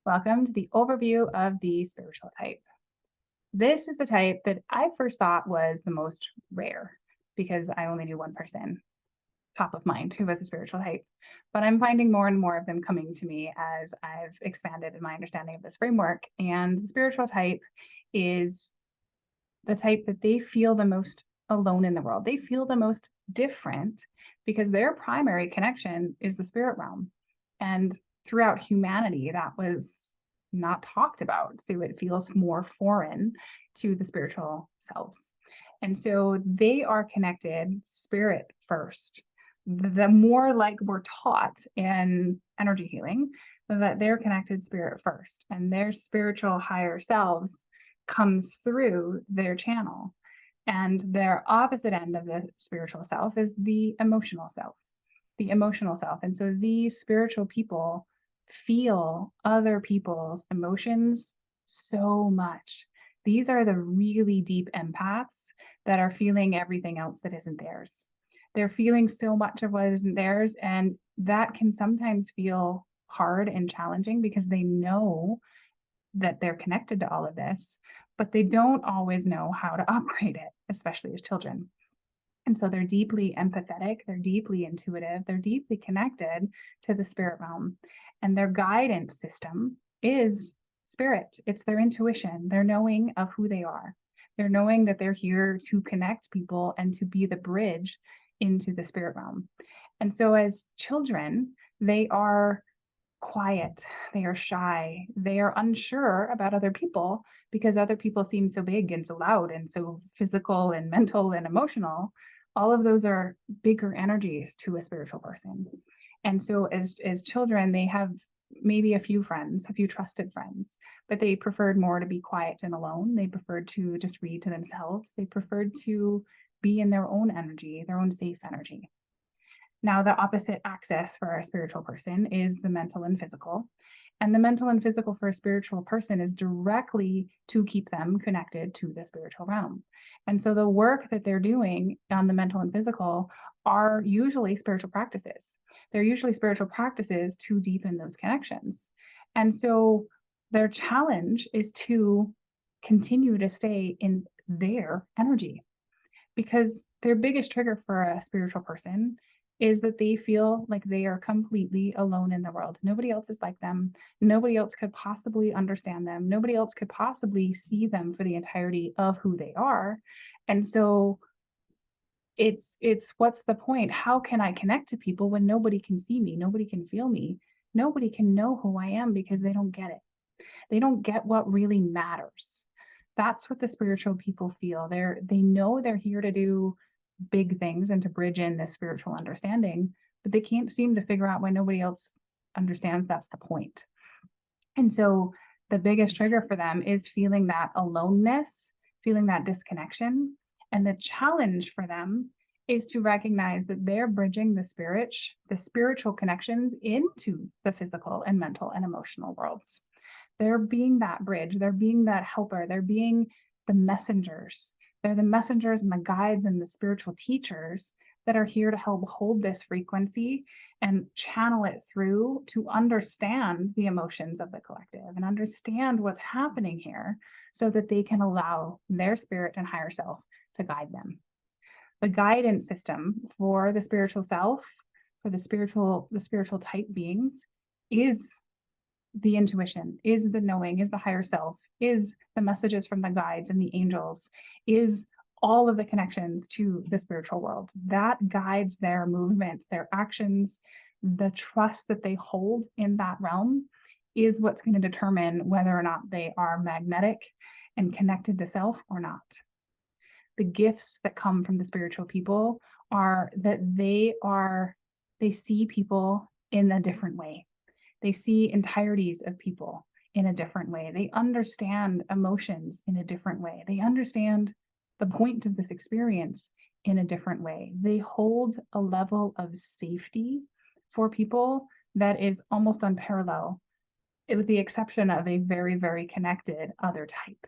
Welcome to the overview of the spiritual type. This is the type that I first thought was the most rare because I only knew one person top of mind who was a spiritual type. But I'm finding more and more of them coming to me as I've expanded in my understanding of this framework. And the spiritual type is the type that they feel the most alone in the world. They feel the most different because their primary connection is the spirit realm. And throughout humanity, that was not talked about. So it feels more foreign to the spiritual selves. And so they are connected spirit first. The more like we're taught in energy healing, that they're connected spirit first, and their spiritual higher selves comes through their channel. And their opposite end of the spiritual self is the emotional self, the emotional self. And so these spiritual people feel other people's emotions so much. These are the really deep empaths that are feeling everything else that isn't theirs. They're feeling so much of what isn't theirs. And that can sometimes feel hard and challenging because they know that they're connected to all of this, but they don't always know how to operate it, especially as children. And so they're deeply empathetic, they're deeply intuitive, they're deeply connected to the spirit realm. And their guidance system is spirit. It's their intuition, their knowing of who they are. They're knowing that they're here to connect people and to be the bridge into the spirit realm. And so as children, they are quiet, they are shy, they are unsure about other people because other people seem so big and so loud and so physical and mental and emotional. All of those are bigger energies to a spiritual person. And so as children, they have maybe a few friends, a few trusted friends, but they preferred more to be quiet and alone. They preferred to just read to themselves. They preferred to be in their own energy, their own safe energy. Now, the opposite axis for a spiritual person is the mental and physical. And the mental and physical for a spiritual person is directly to keep them connected to the spiritual realm. And so the work that they're doing on the mental and physical are usually spiritual practices. They're usually spiritual practices to deepen those connections. And so their challenge is to continue to stay in their energy, because their biggest trigger for a spiritual person is that they feel like they are completely alone in the world. Nobody else is like them. Nobody else could possibly understand them. Nobody else could possibly see them for the entirety of who they are. And so it's what's the point? How can I connect to people when nobody can see me? Nobody can feel me. Nobody can know who I am because they don't get it. They don't get what really matters. That's what the spiritual people feel. They know they're here to do big things and to bridge in this spiritual understanding, but they can't seem to figure out why nobody else understands that's the point. And so the biggest trigger for them is feeling that aloneness, feeling that disconnection. And the challenge for them is to recognize that they're bridging the spiritual connections into the physical and mental and emotional worlds. They're being that bridge, they're being that helper, they're being the messengers. They're the messengers and the guides and the spiritual teachers that are here to help hold this frequency and channel it through to understand the emotions of the collective and understand what's happening here so that they can allow their spirit and higher self to guide them. The guidance system for the spiritual self, for the spiritual type beings, is the intuition, is the knowing, is the higher self, is the messages from the guides and the angels, is all of the connections to the spiritual world. That guides their movements, their actions, the trust that they hold in that realm is what's going to determine whether or not they are magnetic and connected to self or not. The gifts that come from the spiritual people are that they see people in a different way. They see entireties of people in a different way. They understand emotions in a different way. They understand the point of this experience in a different way. They hold a level of safety for people that is almost unparalleled, with the exception of a very, very connected other type.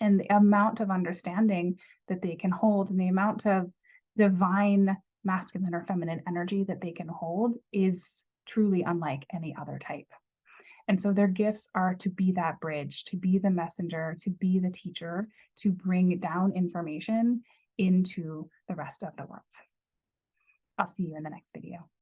And the amount of understanding that they can hold and the amount of divine masculine or feminine energy that they can hold is truly unlike any other type. And so their gifts are to be that bridge, to be the messenger, to be the teacher, to bring down information into the rest of the world. I'll see you in the next video.